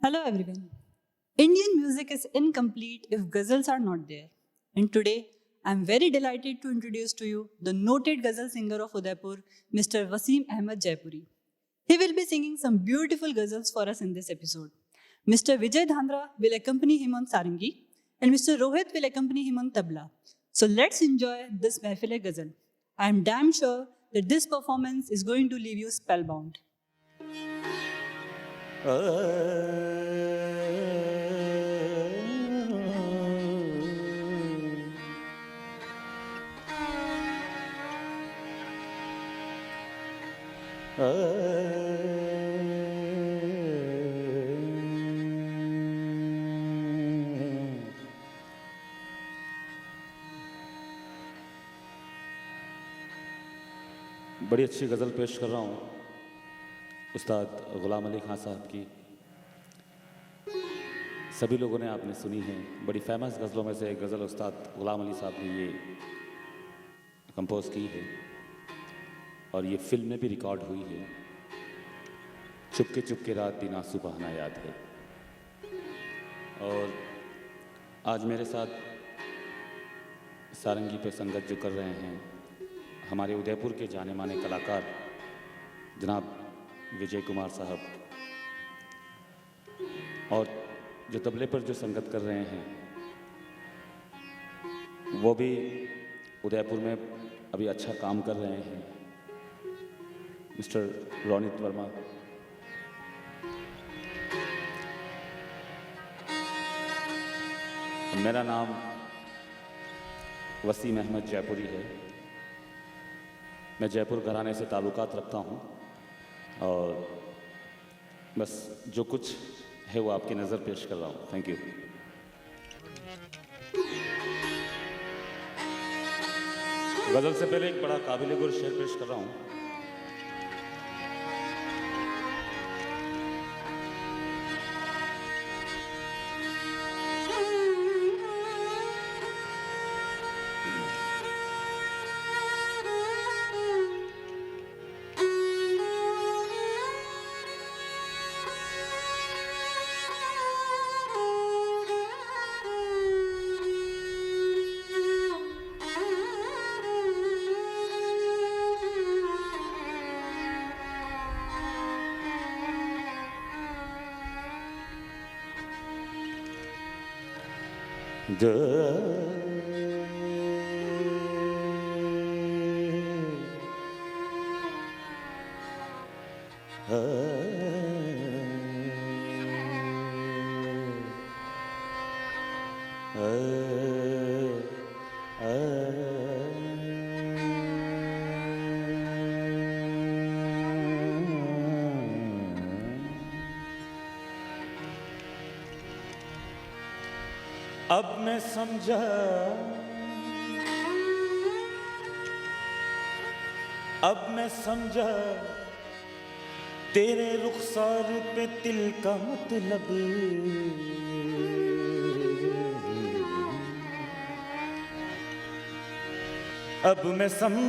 Hello everyone. Indian music is incomplete if ghazals are not there. And today, I am very delighted to introduce to you the noted ghazal singer of Udaipur, Mr. Wasim Ahmed Jaipuri. He will be singing some beautiful ghazals for us in this episode. Mr. Vijay Dhandra will accompany him on sarangi and Mr. Rohit will accompany him on tabla. So let's enjoy this Mehfil ghazal. I am damn sure that this performance is going to leave you spellbound. बड़ी अच्छी गज़ल पेश कर रहा हूँ उस्ताद ग़ुलाम अली खान साहब की। सभी लोगों ने आपने सुनी है, बड़ी फेमस गज़लों में से एक गज़ल उस्ताद ग़ुलाम अली साहब ने ये कंपोज़ की है और ये फिल्म में भी रिकॉर्ड हुई है। चुपके रात दिन आंसू बहाना याद है। और आज मेरे साथ सारंगी पे संगत जो कर रहे हैं हमारे उदयपुर के जाने माने कलाकार जनाब विजय कुमार साहब, और जो तबले पर जो संगत कर रहे हैं वो भी उदयपुर में अभी अच्छा काम कर रहे हैं, मिस्टर रोनित वर्मा। मेरा नाम वसीम अहमद जयपुरी है। मैं जयपुर घराने से ताल्लुकात रखता हूँ और बस जो कुछ है वो आपकी नज़र पेश कर रहा हूँ। Thank you. गज़ल से पहले एक बड़ा काबिल गुर शेर पेश कर रहा हूँ। अब मैं समझा तेरे रुखसार पे तिल का मतलब। अब मैं समझा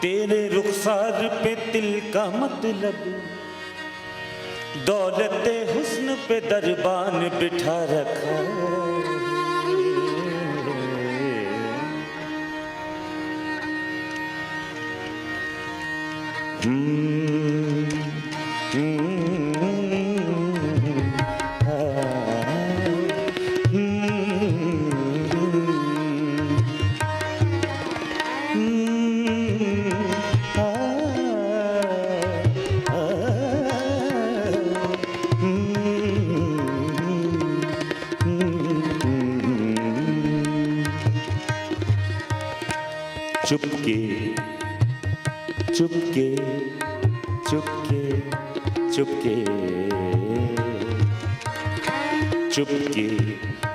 तेरे रुखसार पे तिल का मतलब। दौलते हुस्न पे दरबान बिठा रखा।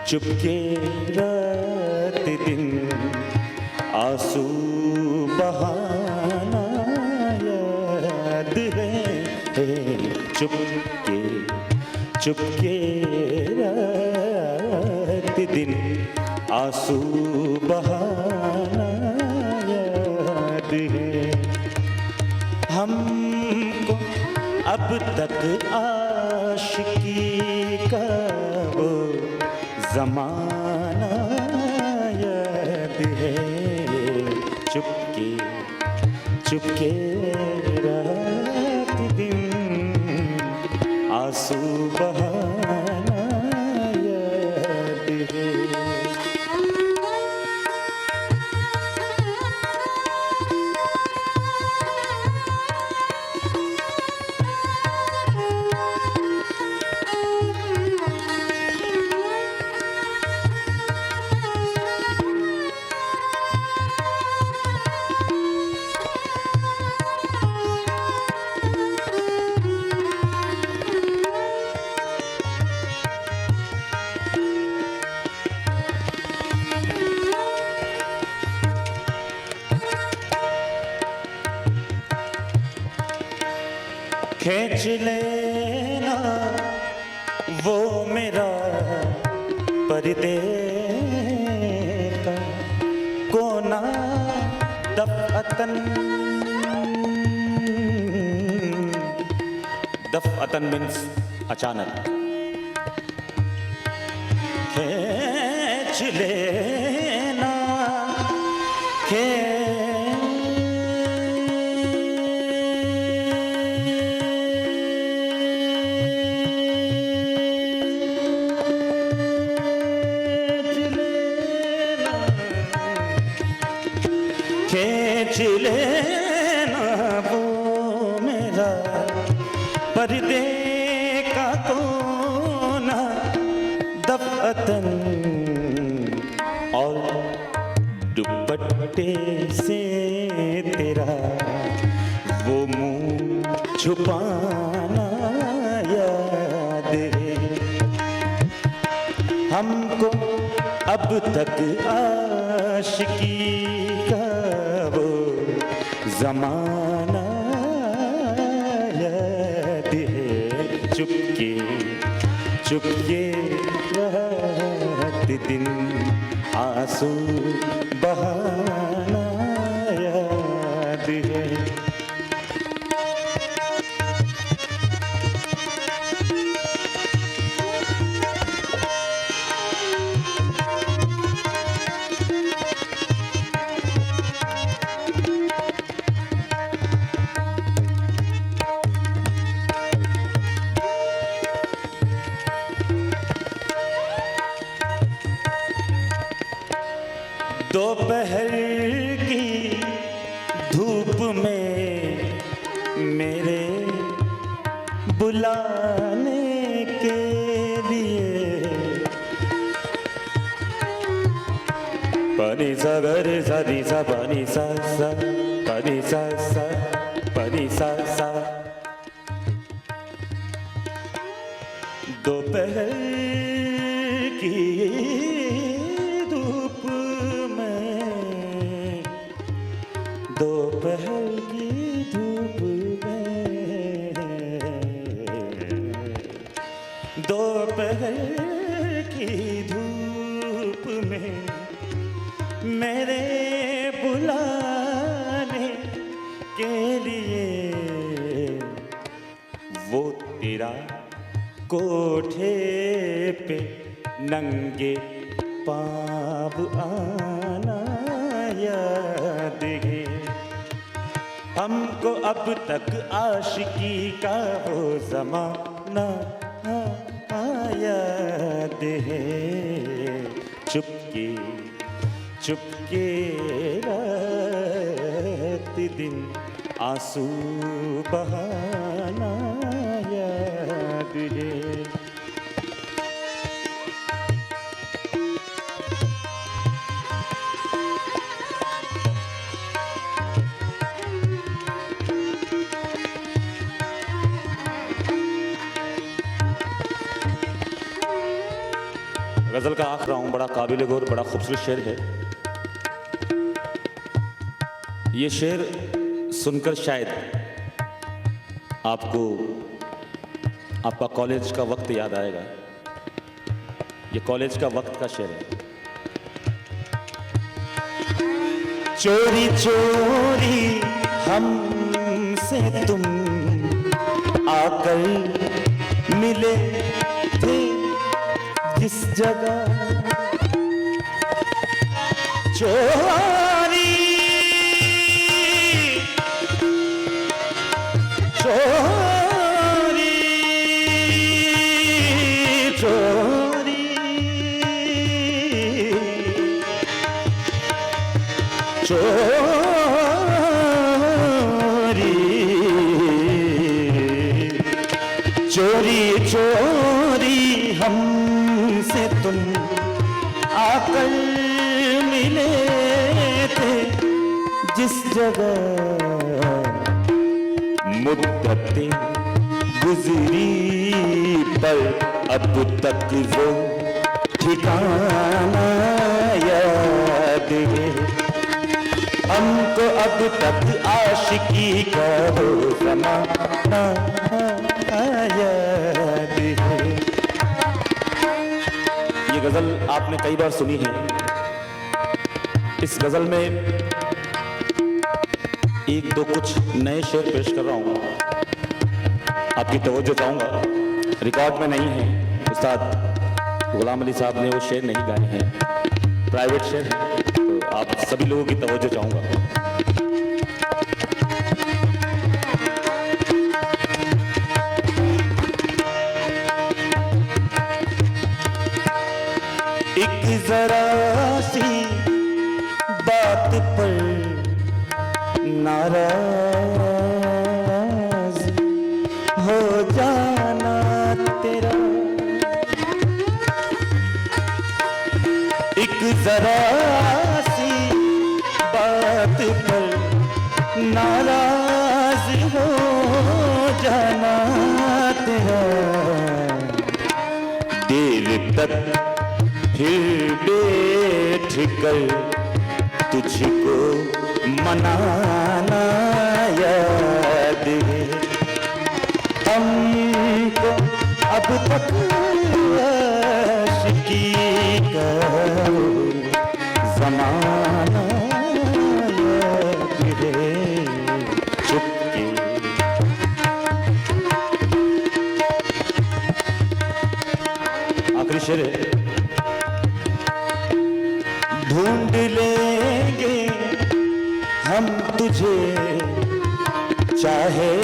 चुपके रात दिन आंसू बहाना याद है। चुपके रात दिन आंसू बहाना याद है। हमको अब तक आशिकी का वो जमाना याद है। चुपके चुपके रात दिन आंसू बहाना याद है। खींच लेना वो मेरा पर्दे का कोना दफ़अतन। दफ़अतन मीन्स अचानक। खींच लेना खींच लेना वो मेरा पर्दे का कोना दफ़अतन और दुपट्टे से तेरा वो मुंह छुपाना याद है। हमको अब तक आशिकी का वो जमाना याद है। चुपके चुपके रात दिन आंसू बहाना याद है। दोपहर की धूप में मेरे बुलाने के लिए पनी सा गरे सा नी सा पनी सा सा पनी सा सा पनी सा सा। दोपहर की धूप में दोपहर की धूप में दोपहर की धूप में मेरे बुलाने के लिए वो तेरा कोठे पे नंगे पाँव आना याद है। हमको अब तक आशिकी का वो ज़माना याद है। चुपके चुपके रात दिन आंसू बहाना याद है। गज़ल का आखिरी राउंड बड़ा काबिल गौर, बड़ा खूबसूरत शेर है। ये शेर सुनकर शायद आपको आपका कॉलेज का वक्त याद आएगा। ये कॉलेज का वक्त का शेर है। चोरी चोरी हमसे तुम आकर मिले थे जिस जगह चोरी चोरी चोरी चोरी चोरी हमसे तुम आकर मिले थे जिस जगह मुद्दतें गुजरी पर अब तक वो ठिकाना याद है हमको अब तक आशिकी का वो ज़माना याद है। ये गज़ल आपने कई बार सुनी है। इस गज़ल में एक दो कुछ नए शेर पेश कर रहा हूँ, आपकी तवज्जो चाहूँगा। रिकॉर्ड में नहीं है, उस्ताद गुलाम अली साहब ने वो शेर नहीं गाए हैं, प्राइवेट शेर हैं, तो आप सभी लोगों की तवज्जो चाहूँगा। एक जरा सी बात पर नाराज हो जाना तेरा, एक जरा सी बात पर नाराज हो जाना तेरा, देर तक फिर बैठ कर तुझको मनाना याद है हमको अब तक आशिकी का ज़माना याद है। चुपके आखिरी शेर है। ढूंढ लेंगे हम तुझे चाहे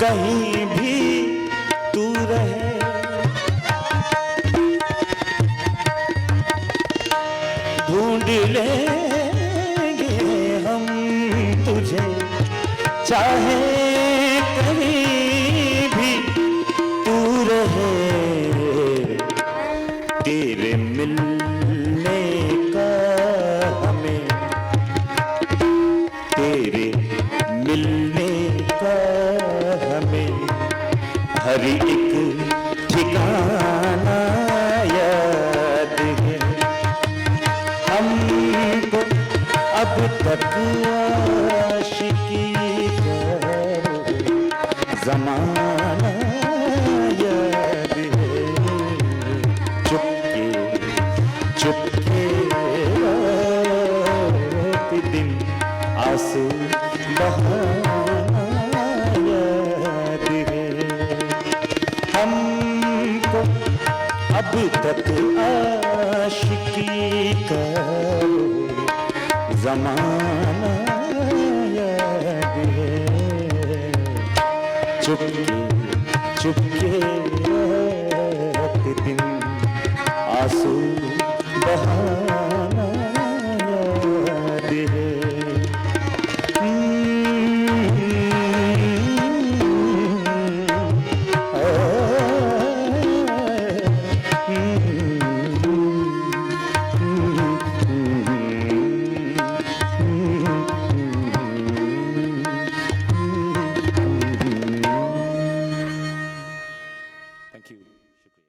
कहीं भी तू रहे, ढूंढ लेंगे हम तुझे चाहे कहीं भी तू रहे, तेरे मिलने का हमें, तेरे मिलने का हमें हर एक ठिकाना याद है हमको अब तक आशिकी का ज़माना याद है। चुपके चुपके रात दिन आंसू बहाना याद है हमको अब तक आशिकी का ज़माना याद है। चुपके चुपके रात दिन आंसू बहाना याद है। थैंक यू, शुक्रिया।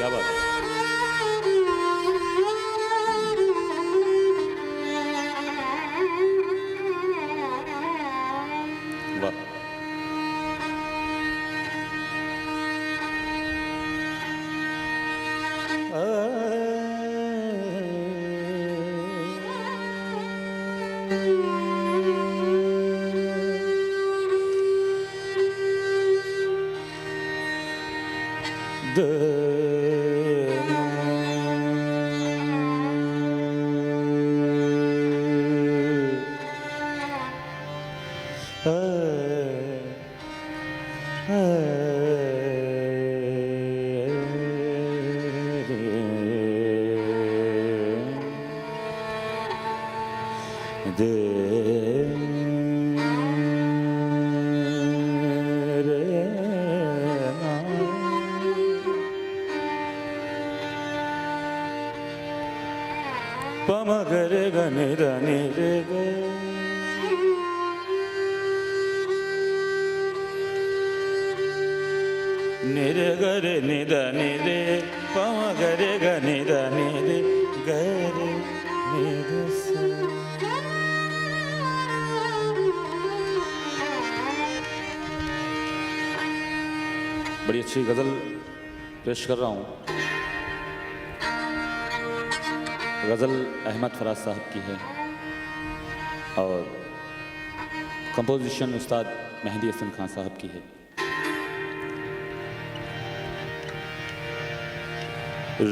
क्या बात है। वाह। पमगरे गने धने रे गे निरे गरे निध निरे पमगरे गने धने रे गरे निध सा। बड़ी अच्छी गज़ल पेश कर रहा हूँ। गज़ल अहमद फराज साहब की है और कंपोजिशन उस्ताद मेहदी हसन खान साहब की है।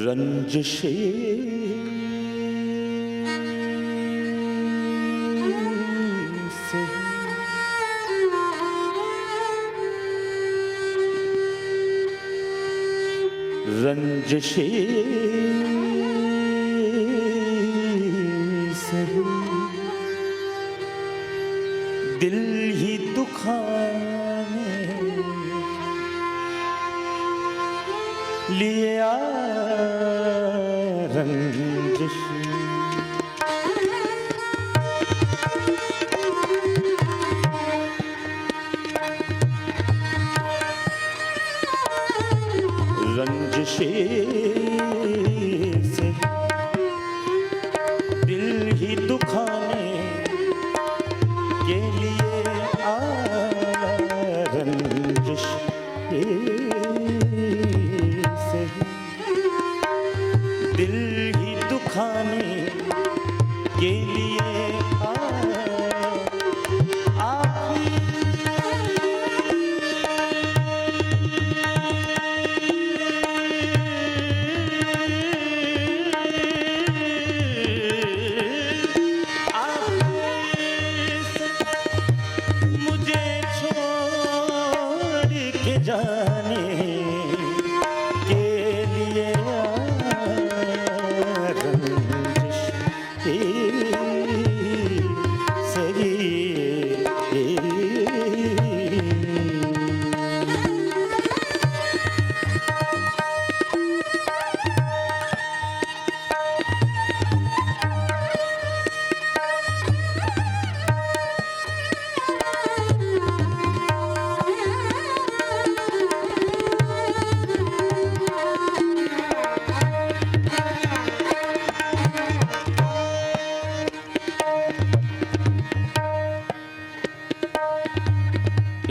रंजिशे से रंजिशे से दिल ही दुखाने लिए आ रंजिश। रंजिशे से दिल ही दुखाने के लिए आ रंजिश से दिल ही दुखाने के लिए आ जाने के लिए रंजिश सही।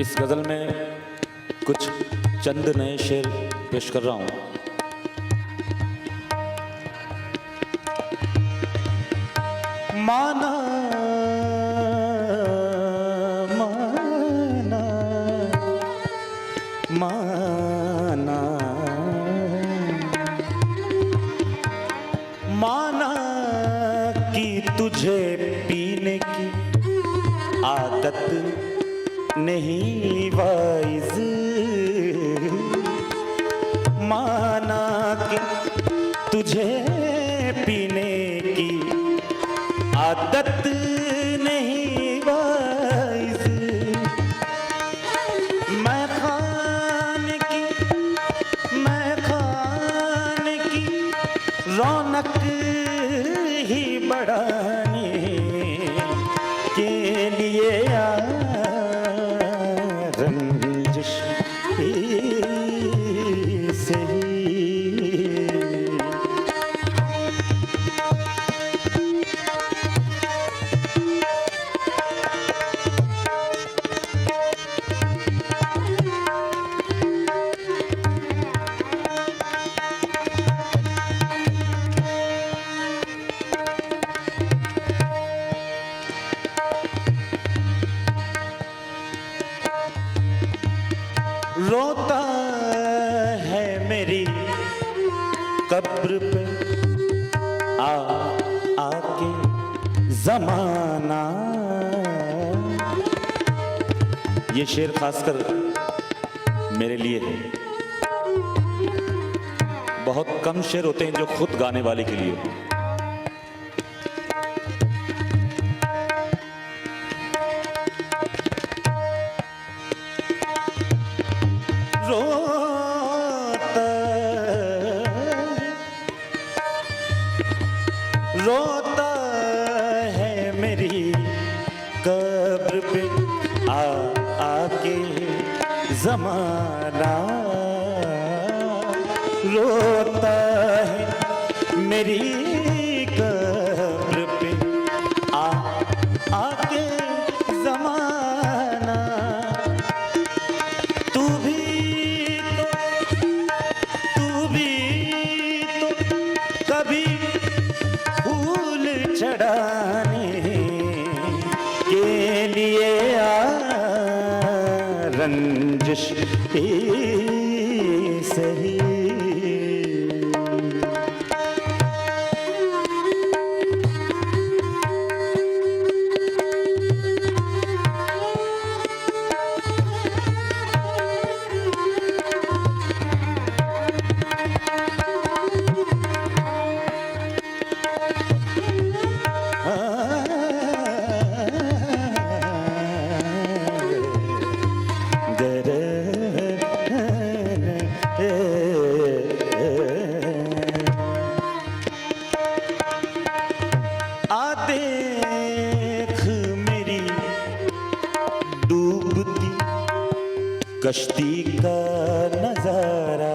इस गज़ल में कुछ चंद नए शेर पेश कर रहा हूँ। माना माना माना माना कि तुझे पीने की आदत नहीं वाइज। माना कि तुझे पीने की आदत नहीं वाइज। मैं खाने की रौनक ही बढ़ाने के लिए रंजिश सही। कब्र पे आके जमाना। ये शेर खासकर मेरे लिए है। बहुत कम शेर होते हैं जो खुद गाने वाले के लिए हो। रोता है मेरी कब्र पे आके जमाना। रोता है मेरी कब्र पे आके जमाना। तू भी तो कभी फूल चढ़ाने के लिए रंजिश ही सही। देख मेरी डूबती कश्ती का नजारा।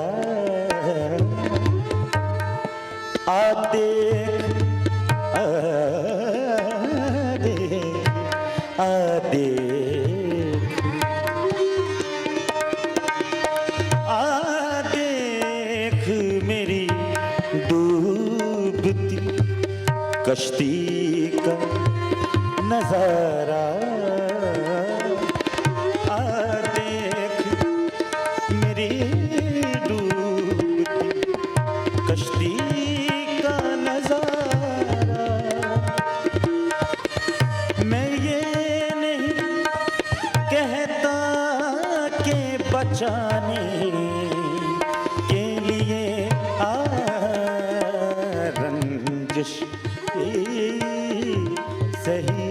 देख मेरी डूबती कश्ती का नजारा। देख मेरी डूबती कश्ती का नजारा। मैं ये नहीं कहता कि बचाने के लिए रंजिश सही।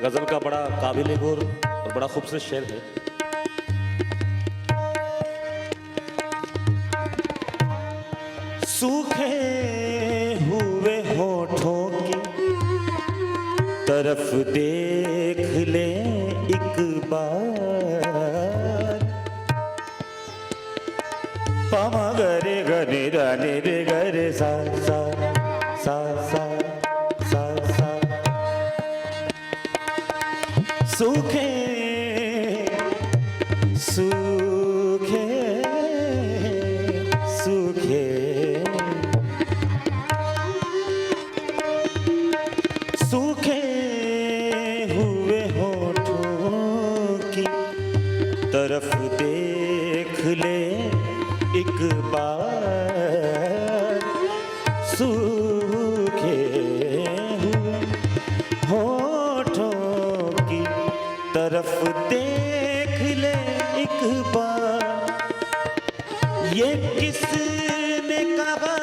गजल का बड़ा काबिल गौर और बड़ा खूबसूरत शेर है। सूखे हुए होठों की तरफ देख ले एक बार। पामा गरे गरे राने रे गरे सा सा सा सा सा सा। सूखे सूखे सूखे सूखे हुए होठों की तरफ देख ले एक बार। सूखे हुए होठों की तरफ देख ले एक बार। ये किसने कहा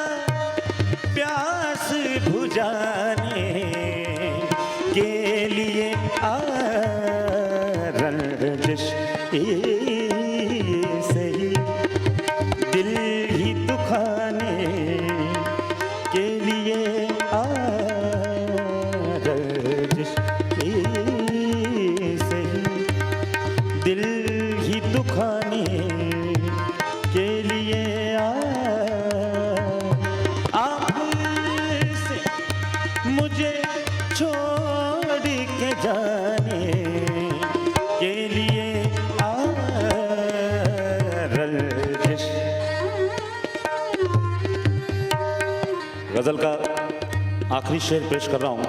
प्यास बुझाने के लिए रंजिश सही। दिल ही दुखाने के लिए रंजिश सही। दिल ही दुखाने के लिए आपसे मुझे छोड़ के जाने के लिए गज़ल का आखिरी शेर पेश कर रहा हूँ।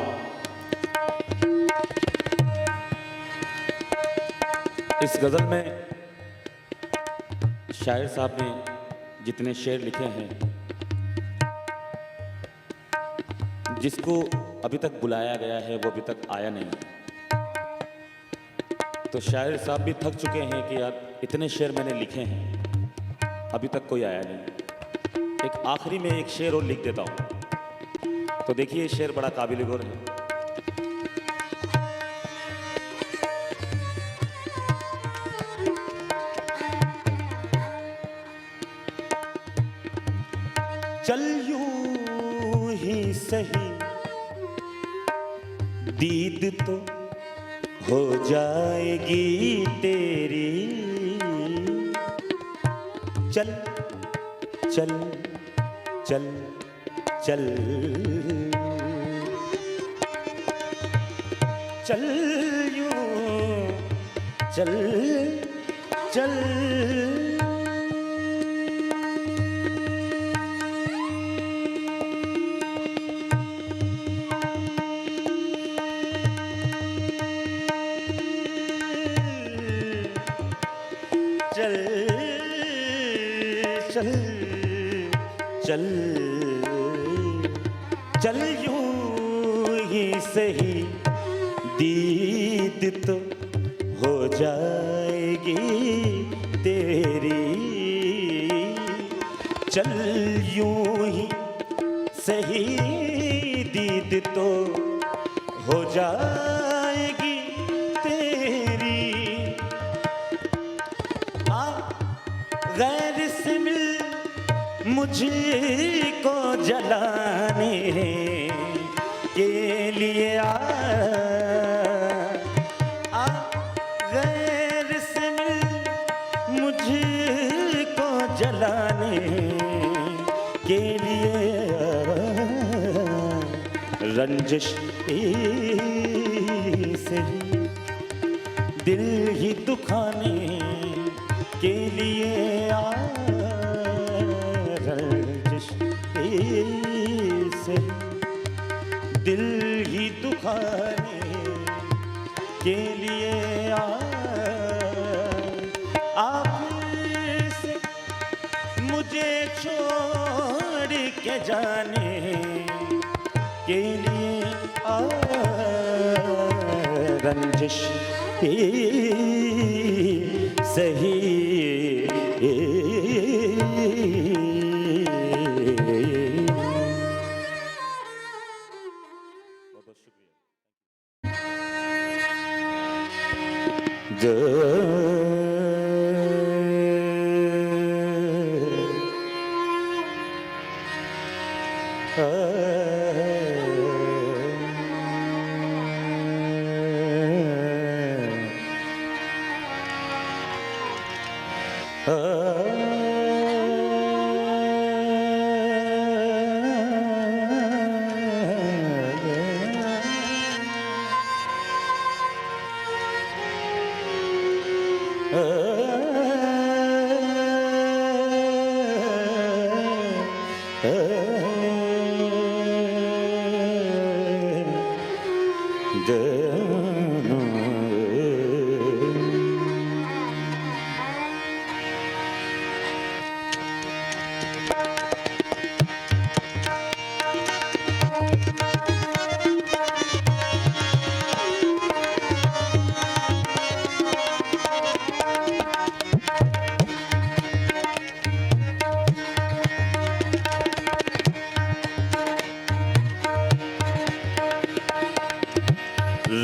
इस गज़ल में शायर साहब ने जितने शेर लिखे हैं, जिसको अभी तक बुलाया गया है वो अभी तक आया नहीं। तो शायर साहब भी थक चुके हैं कि यार इतने शेर मैंने लिखे हैं, अभी तक कोई आया नहीं। एक आखिरी में एक शेर और लिख देता हूँ। तो देखिए ये शेर बड़ा काबिल गौर है। चल यूं ही सही दीद तो हो जाएगी तेरी, चल चल चल चल चल यूं चल चल चल चल चल चल यूं ही सही दीद तो हो जाएगी तेरी, चल यूं ही सही दीद तो हो जाएगी तेरी। गैर से मिल मुझको जलाने के लिए आ गैर से मिल मुझको जलाने के लिए रंजिश से दिल ही दुखाने के लिए आ रंजिश से दिल ही दुखाने के लिए आखिर से मुझे छोड़ के जाने के लिए आ रंजिश सही बहुत शुक्रिया।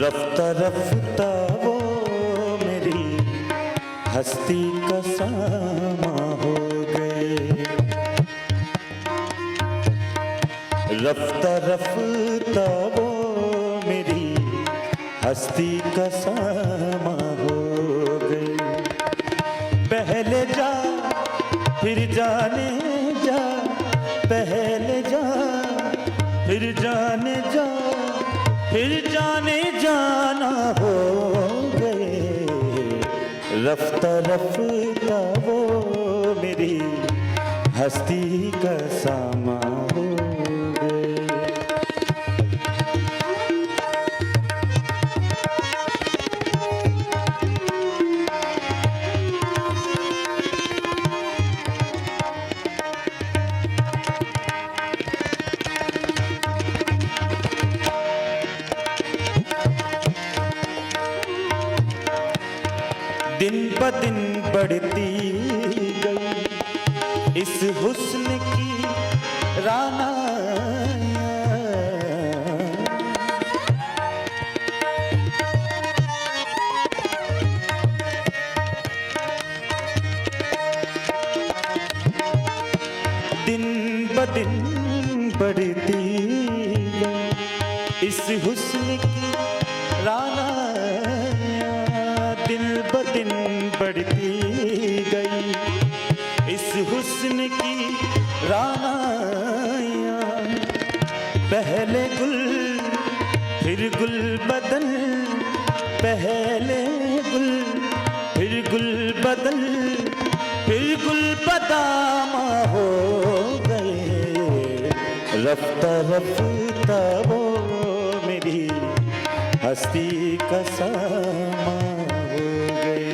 रफ्ता रफ्ता वो मेरी हस्ती का सामा हो गए, रफ्ता रफ्ता वो मेरी हस्ती का सामा हो गए। पहले जा फिर जाने जा, पहले जा फिर जाने जा, फिर जाने जाना हो गए। रफ्ता रफ्ता वो मेरी हस्ती का सामा हो गए। दिन ब दिन बढ़ती गई इस हुस्न की राना। दिन ब दिन बढ़ती गई इस हुस्न की राना। दिन ब दिन बढ़ती गई इस हुस्न की राना। पहले गुल फिर गुल बदल, पहले गुल फिर गुल बदल, फिर गुल बदामा हो गए। रफ्ता रफ्ता वो मेरी हस्ती का सामा हो गए।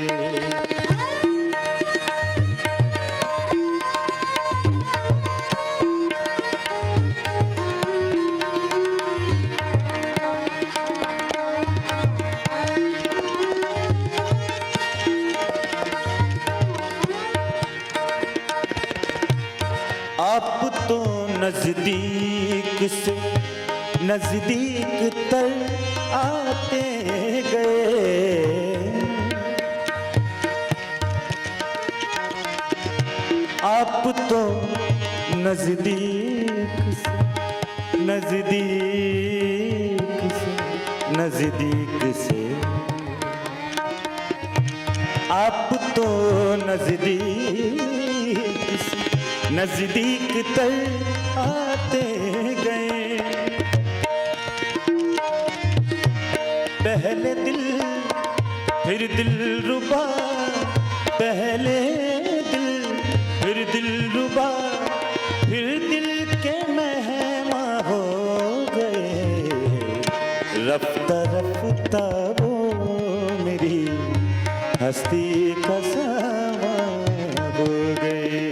आप तो नजदीक से नजदीक तर आते गए। आप तो नजदीक से नजदीक से आप तो नजदीक तर आते गए। पहले दिल फिर दिल रुबा, पहले दिल फिर दिल रुबा, फिर दिल के मेहमा हो गए। रफ्ता रफ्ता वो मेरी हस्ती का सामा हो गए।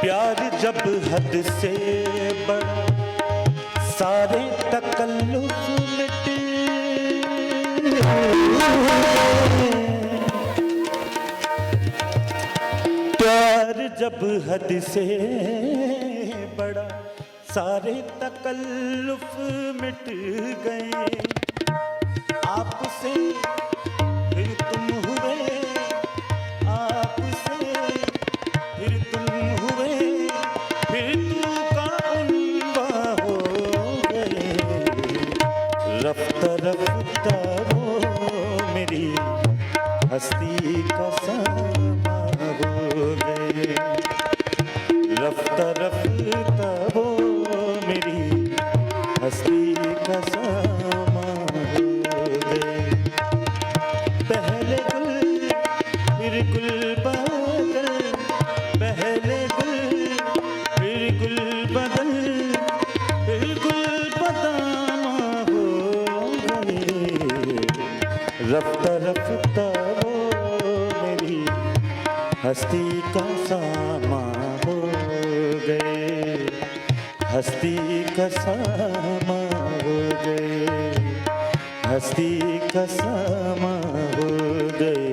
प्यार जब हद से बढ़ा सारे तकल्लुफ मिट, प्यार जब हद से बढ़ा सारे तकल्लुफ मिट गए। आपसे फिर तुम हुए, आपसे फिर तुम हुए, फिर तू का उनबा हो गए। रफ्ता रफ्ता वो मेरी हस्ती का सामा हो गए। रफ्ता रफ्ता वो मेरी हस्ती का सामा हो गए। पहले गुल फिर गुल बदल, पहले गुल फिर गुल बदल, फिर गुल बदामा हो गए। रफ्ता रफ्ता वो मेरी हस्ती का सामा हो गए। हस्ती का सामा हो गए। हस्ती का सामा हो गए।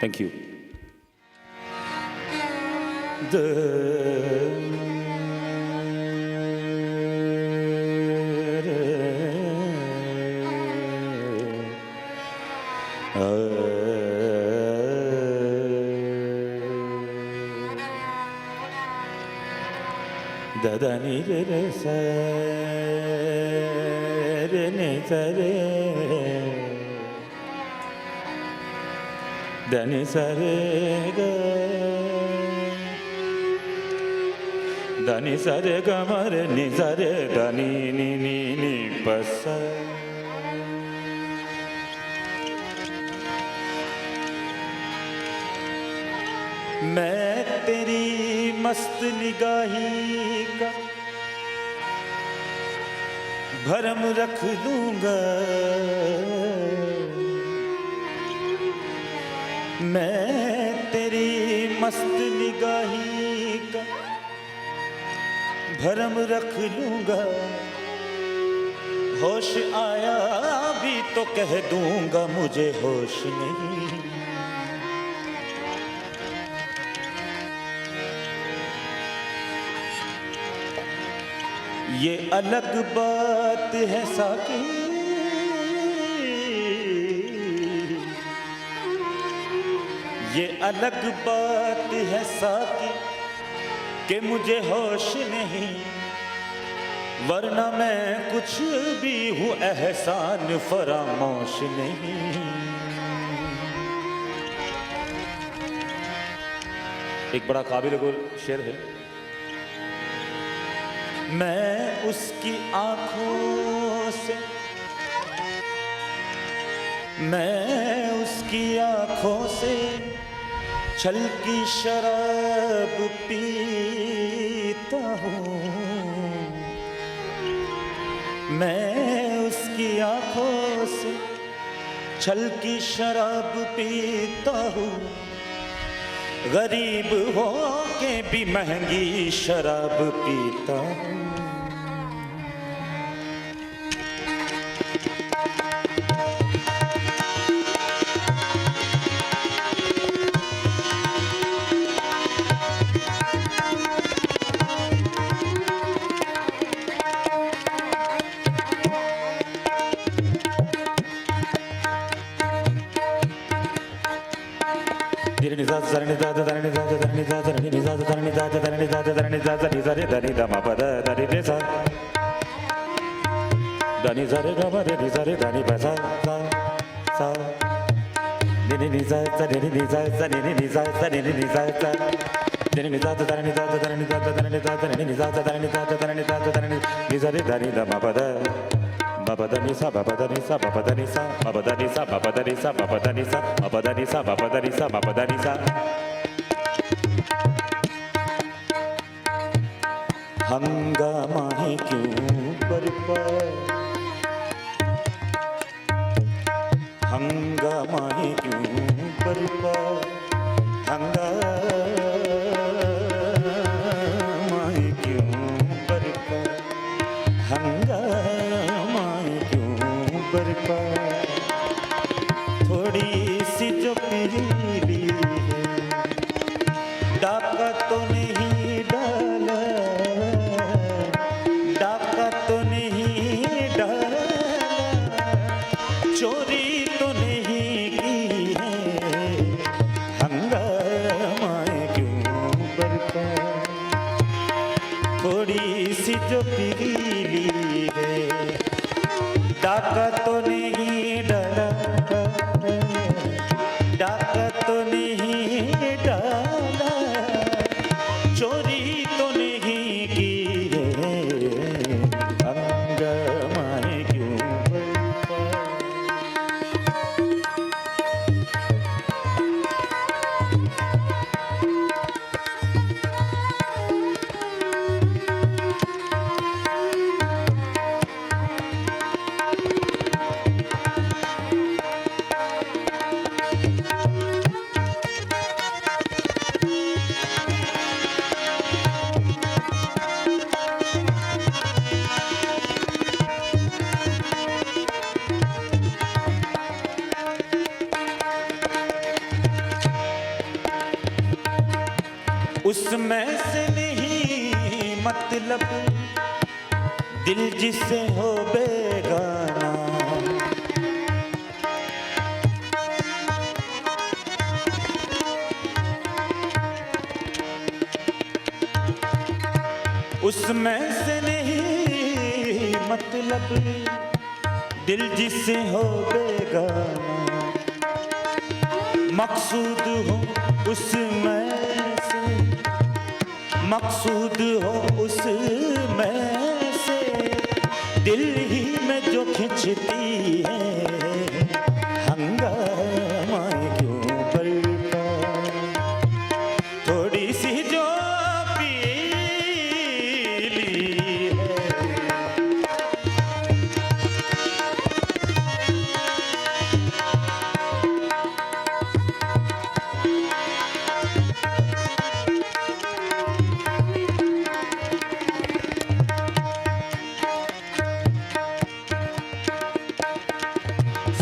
Thank you. दादा नी रे सा रे ने सा रे धनी सा रे ग धनी सा रे ग म रे नि सा रे धनी नी नी नी प सा। मैं तेरी मस्त निगाही का भरम रख लूंगा मैं तेरी मस्त निगाही का भरम रख लूंगा होश आया भी तो कह दूंगा मुझे होश नहीं ये अलग बात है साकी ये अलग बात है साकी कि मुझे होश नहीं वरना मैं कुछ भी हूँ एहसान फरामोश नहीं। एक बड़ा काबिल गुल शेर है। मैं उसकी आंखों से मैं उसकी आंखों से छलकी शराब पीता हूँ मैं उसकी आंखों से छलकी शराब पीता हूँ गरीब हो के भी महंगी शराब पीता हूँ। हंगामा है क्यों बरपा हंगामा है क्यों बरपा हंगामा है क्यों बरपा हंगामा है क्यों बरपा थोड़ी सी जो पीली है डाका तो नहीं डाला डाका तो नहीं डाला चोरी तो नहीं की है हंगामा क्यों बरपा थोड़ी सी जो पीली है डाका तो नहीं डाला डाका तो नहीं डाला चोरी तो नहीं की है हंगामा क्यों बरपा। उसमें से नहीं मतलब दिल जिसे हो बेगाना उसमें से नहीं मतलब दिल जिसे हो बेगाना मकसूद हो उसमें से मकसूद हो उसमें से दिल ही में जो खिंचती है हंगामा क्यों बरपा थोड़ी सी जो पीली है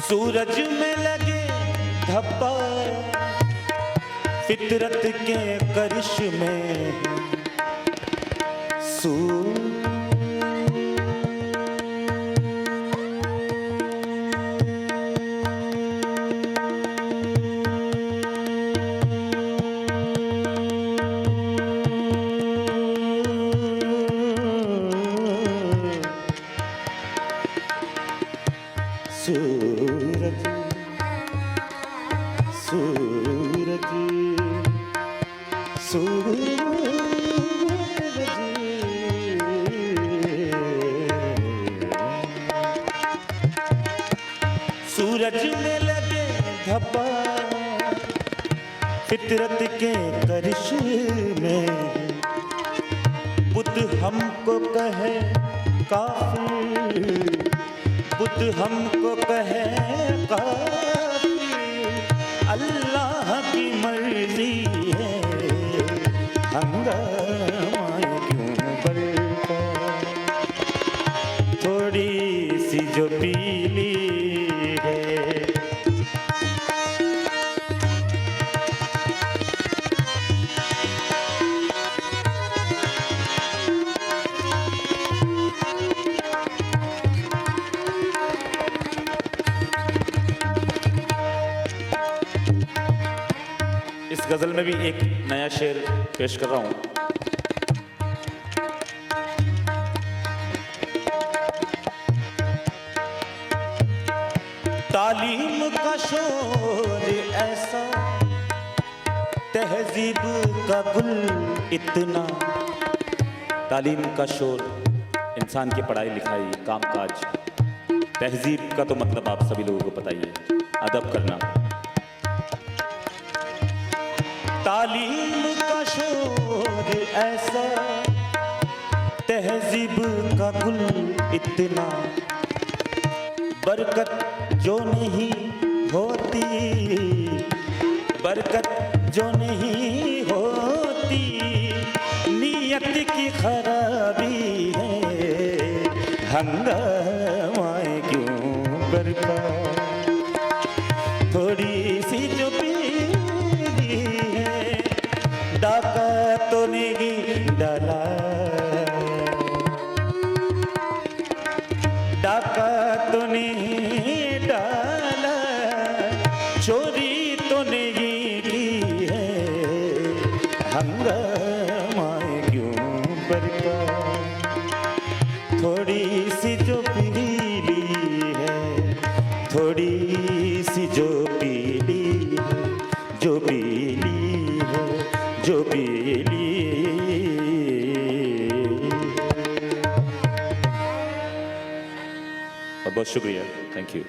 सूरज में लगे धब्बा फितरत के करिश्मे सूरज सूरज सूरज में लगे धब्बा फितरत के करिश्मे बुद्ध हमको कहे काफिर बुद्ध हमको कहे काफिर अल्लाह की मर्जी है हंगामा क्यों बरपा थोड़ी सी जो पीली है इस गजल में भी एक नया शेर पेश कर रहा हूं। तालीम का शोर ऐसा तहजीब का गुल इतना तालीम का शोर इंसान की पढ़ाई लिखाई कामकाज तहजीब का तो मतलब आप सभी लोगों को पता ही है अदब करना। तालीम का शोर ऐसा तहजीब का गुल इतना बरकत जो नहीं होती बरकत जो नहीं होती नीयत की खराबी है हंगामा क्यों बरपा थोड़ी सी जो पीली है डाका तो नहीं डाला डाका तो नहीं डाला चोरी तो नहीं की है हंगामा क्यों बरपा थोड़ी सी जो पीली है थोड़ी सी जो पीली है जो पीली है जो पीली बहुत शुक्रिया थैंक यू।